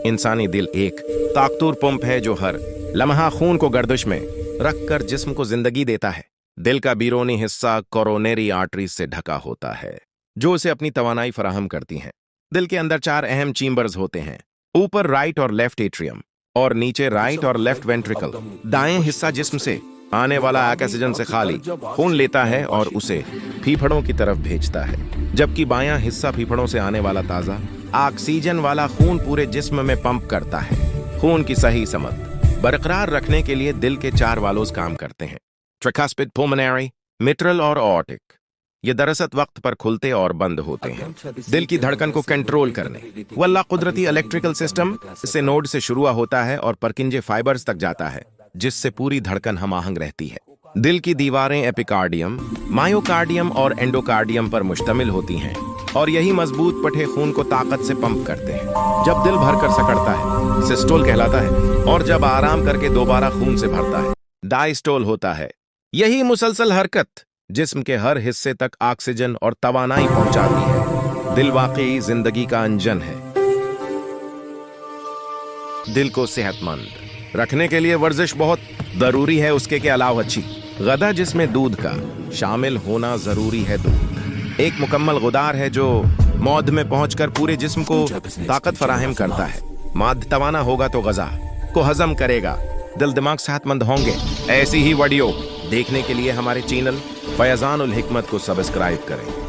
इंसानी दिल एक ताकतूर पंप है जो हर लम्हा खून को गर्दिश में रखकर जिस्म को जिंदगी देता है। दिल का बीरोनी हिस्सा कोरोनरी आर्टरीज से ढका होता है जो उसे अपनी तवानाई फराहम करती हैं। दिल के अंदर 4 अहम चैम्बर्स होते हैं, ऊपर राइट और लेफ्ट एट्रियम और नीचे राइट और लेफ्ट वेंट्रिकल। दाएं हिस्सा जिस्म से आने वाला ऑक्सीजन से खाली खून लेता है और उसे फेफड़ों की तरफ भेजता है, जबकि बायां हिस्सा फेफड़ों से आने वाला ताज़ा ऑक्सीजन वाला खून पूरे जिस्म में पंप करता है। खून की सही समत बरकरार रखने के लिए दिल के 4 वालोज काम करते हैं, ट्रिकास्पिड, पुल्मोनरी, मिट्रल और ऑर्टिक। ये दरअसल वक्त पर खुलते और बंद होते हैं दिल की धड़कन को कंट्रोल करने। वल्ला कुदरती इलेक्ट्रिकल सिस्टम इससे नोड से शुरू होता है और परकिंजे फाइबर्स तक जाता है, जिससे पूरी धड़कन हमाहंग रहती है। दिल की दीवारें एपिकार्डियम, मायोकार्डियम और एंडोकार्डियम पर मुश्तमिल होती हैं और यही मजबूत पठे खून को ताकत से पंप करते हैं। जब दिल भरकर सकड़ता है सिस्टोल कहलाता है, और जब आराम करके दोबारा खून से भरता है डायस्टोल होता है। यही मुसलसल हरकत जिस्म के हर हिस्से तक ऑक्सीजन और तवानाई पहुंचाती है। दिल वाकई जिंदगी का इंजन है। दिल को सेहतमंद रखने के लिए वर्जिश बहुत जरूरी है। उसके के अलावा अच्छी गदा जिसमें दूध का शामिल होना जरूरी है। दूध एक मुकम्मल गुदार है जो मौद में पहुंचकर पूरे जिस्म को ताकत फराहम करता है। माद तवाना होगा तो गजा को हजम करेगा, दिल दिमाग सेहतमंद होंगे। ऐसी ही वीडियो देखने के लिए हमारे चैनल फैजानुल हिकमत को सब्सक्राइब करें।